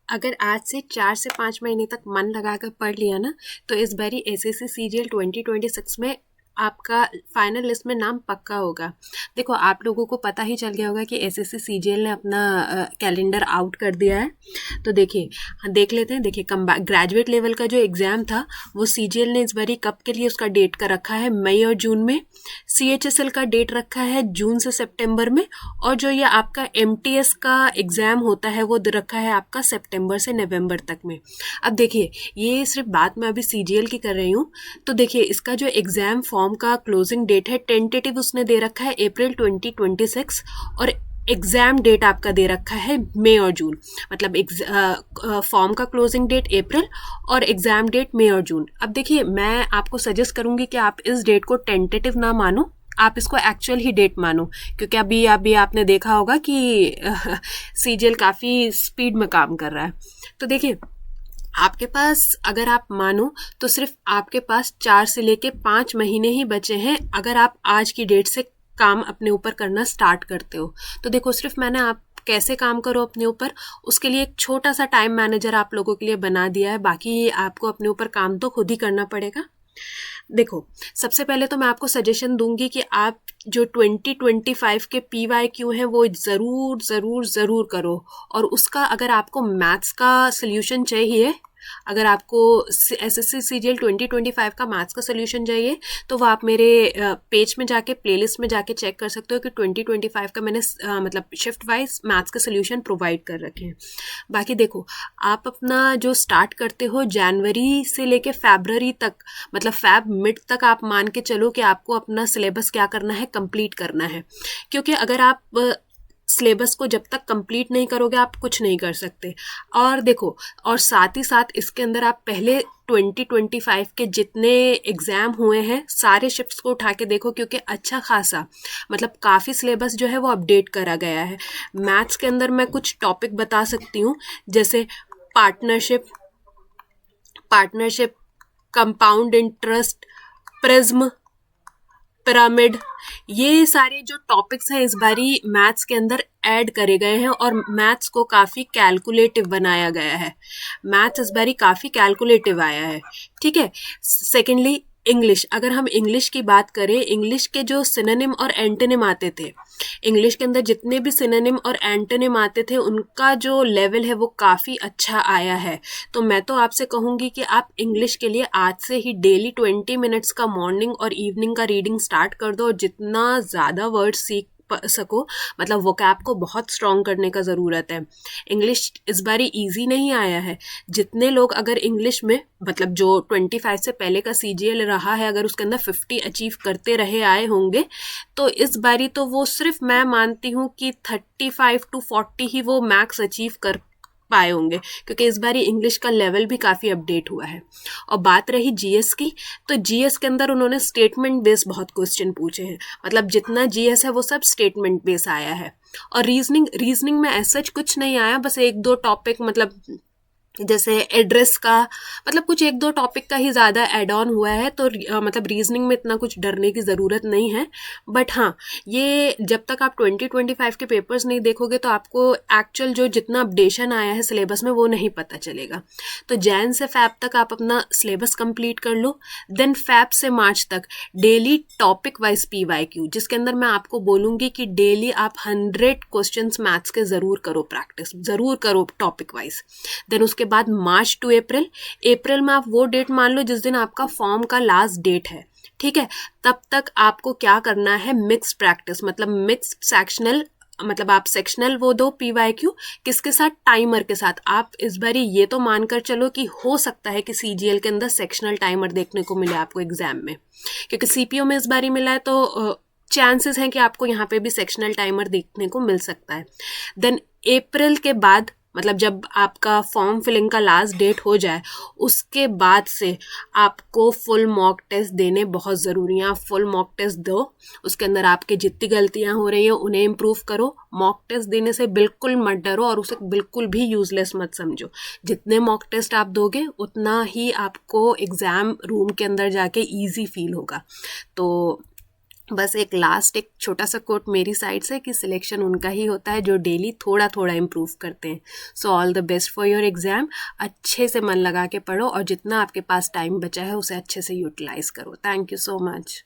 अगर आज से 4 से 5 महीने तक मन लगाकर पढ़ लिया ना, तो इस बारी एसएससी सीजीएल 2026 में आपका फाइनल लिस्ट में नाम पक्का होगा। देखो, आप लोगों को पता ही चल गया होगा कि एसएससी सीजीएल ने अपना कैलेंडर आउट कर दिया है। तो देखिए, देख लेते हैं। देखिए, ग्रेजुएट लेवल का जो एग्ज़ाम था वो सीजीएल ने इस बारी कब के लिए उसका डेट का रखा है, मई और जून में। सीएचएसएल का डेट रखा है जून से सितंबर में। और जो ये आपका एमटीएस का एग्ज़ाम होता है वो रखा है आपका सितंबर से नवंबर तक में। अब देखिए, ये सिर्फ बात मैं अभी सीजीएल की कर रही हूँ। तो देखिए, इसका जो एग्ज़ाम फॉर्म का क्लोजिंग डेट है टेंटेटिव उसने दे रखा है अप्रैल 2026, और एग्ज़ाम डेट आपका दे रखा है मई और जून। मतलब फॉर्म का क्लोजिंग डेट अप्रैल और एग्ज़ाम डेट मई और जून। अब देखिए, मैं आपको सजेस्ट करूंगी कि आप इस डेट को टेंटेटिव ना मानो, आप इसको एक्चुअल ही डेट मानो, क्योंकि अभी आपने देखा होगा कि सीजीएल काफ़ी स्पीड में काम कर रहा है। तो देखिए, आपके पास अगर आप मानो तो सिर्फ आपके पास 4 से लेके 5 महीने ही बचे हैं अगर आप आज की डेट से काम अपने ऊपर करना स्टार्ट करते हो। तो देखो, सिर्फ मैंने आप कैसे काम करो अपने ऊपर, उसके लिए एक छोटा सा टाइम मैनेजर आप लोगों के लिए बना दिया है। बाकी आपको अपने ऊपर काम तो खुद ही करना पड़ेगा। देखो, सबसे पहले तो मैं आपको सजेशन दूंगी कि आप जो 2025 के पीवाईक्यू हैं वो ज़रूर ज़रूर ज़रूर करो। और उसका अगर आपको मैथ्स का सोल्यूशन चाहिए, अगर आपको एसएससी सीजीएल 2025 का मैथ्स का सोल्यूशन चाहिए, तो वो आप मेरे पेज में जाके प्लेलिस्ट में जाके चेक कर सकते हो कि 2025 का मैंने मतलब शिफ्ट वाइज मैथ्स के सोल्यूशन प्रोवाइड कर रखे हैं। बाकी देखो, आप अपना जो स्टार्ट करते हो जनवरी से लेके फरवरी तक, मतलब फैब मिड तक आप मान के चलो कि आपको अपना सिलेबस क्या करना है, कंप्लीट करना है। क्योंकि अगर आप सिलेबस को जब तक कंप्लीट नहीं करोगे आप कुछ नहीं कर सकते। और देखो, और साथ ही साथ इसके अंदर आप पहले 2025 के जितने एग्ज़ाम हुए हैं सारे शिफ्ट्स को उठा के देखो, क्योंकि अच्छा खासा मतलब काफ़ी सिलेबस जो है वो अपडेट करा गया है। मैथ्स के अंदर मैं कुछ टॉपिक बता सकती हूँ, जैसे partnership partnership compound interest, prism, pyramid, ये सारे जो टॉपिक्स हैं इस बारी मैथ्स के अंदर ऐड करे गए हैं और मैथ्स को काफ़ी कैलकुलेटिव बनाया गया है। मैथ्स इस बारी काफ़ी कैलकुलेटिव आया है। ठीक है। सेकेंडली, इंग्लिश, अगर हम इंग्लिश की बात करें, इंग्लिश के जो सिनोनिम और एंटोनिम आते थे, इंग्लिश के अंदर जितने भी सिनोनिम और एंटोनिम आते थे उनका जो लेवल है वो काफ़ी अच्छा आया है। तो मैं तो आपसे कहूँगी कि आप इंग्लिश के लिए आज से ही डेली 20 मिनट्स का मॉर्निंग और इवनिंग का रीडिंग स्टार्ट कर दो, और जितना ज़्यादा वर्ड सीख सको, मतलब वोकैब को बहुत स्ट्रॉन्ग करने का ज़रूरत है। इंग्लिश इस बारी इजी नहीं आया है। जितने लोग अगर इंग्लिश में, मतलब जो 25 से पहले का सीजीएल रहा है, अगर उसके अंदर 50 अचीव करते रहे आए होंगे, तो इस बारी तो वो सिर्फ मैं मानती हूँ कि 35 to 40 ही वो मैक्स अचीव कर पाए होंगे, क्योंकि इस बारी इंग्लिश का लेवल भी काफ़ी अपडेट हुआ है। और बात रही जीएस की, तो जीएस के अंदर उन्होंने स्टेटमेंट बेस बहुत क्वेश्चन पूछे हैं। मतलब जितना जीएस है वो सब स्टेटमेंट बेस आया है। और रीजनिंग में ऐसा कुछ नहीं आया, बस एक दो टॉपिक, मतलब जैसे एड्रेस का, मतलब कुछ एक दो टॉपिक का ही ज़्यादा एड ऑन हुआ है। तो मतलब रीजनिंग में इतना कुछ डरने की ज़रूरत नहीं है। बट हाँ, ये जब तक आप 2025 के पेपर्स नहीं देखोगे तो आपको एक्चुअल जो जितना अपडेशन आया है सिलेबस में वो नहीं पता चलेगा। तो जैन से फैब तक आप अपना सिलेबस कंप्लीट कर लो। देन फैब से मार्च तक डेली टॉपिक वाइज पीवाईक्यू, जिसके अंदर मैं आपको बोलूँगी कि डेली आप 100 क्वेश्चन मैथ्स के ज़रूर करो, प्रैक्टिस ज़रूर करो टॉपिक वाइज। देन उसके बाद मार्च टू अप्रैल में आप वो डेट मान लो जिस दिन आपका फॉर्म का लास्ट डेट है। ठीक है। तब तक आपको क्या करना है, मिक्स प्रैक्टिस, मतलब मिक्स सेक्शनल, मतलब आप सेक्शनल वो दो पीवाईक्यू, किसके साथ, टाइमर के साथ। आप इस बारी ये तो मानकर चलो कि हो सकता है कि सीजीएल के अंदर सेक्शनल टाइमर देखने को मिले आपको एग्जाम में, क्योंकि सीपीओ में इस बारी मिला है, तो चांसेस हैं कि आपको यहाँ पे भी सेक्शनल टाइमर देखने को मिल सकता है। देन अप्रैल के बाद, मतलब जब आपका फॉर्म फिलिंग का लास्ट डेट हो जाए, उसके बाद से आपको फुल मॉक टेस्ट देने बहुत ज़रूरी हैं। आप फुल मॉक टेस्ट दो, उसके अंदर आपके जितनी गलतियां हो रही हैं उन्हें इम्प्रूव करो। मॉक टेस्ट देने से बिल्कुल मत डरो और उसे बिल्कुल भी यूजलेस मत समझो। जितने मॉक टेस्ट आप दोगे उतना ही आपको एग्ज़ाम रूम के अंदर जाके ईजी फील होगा। तो बस एक लास्ट एक छोटा सा कोट मेरी साइड से कि सिलेक्शन उनका ही होता है जो डेली थोड़ा थोड़ा इम्प्रूव करते हैं। So all the best for your exam. अच्छे से मन लगा के पढ़ो और जितना आपके पास टाइम बचा है उसे अच्छे से यूटिलाइज करो। Thank you so much.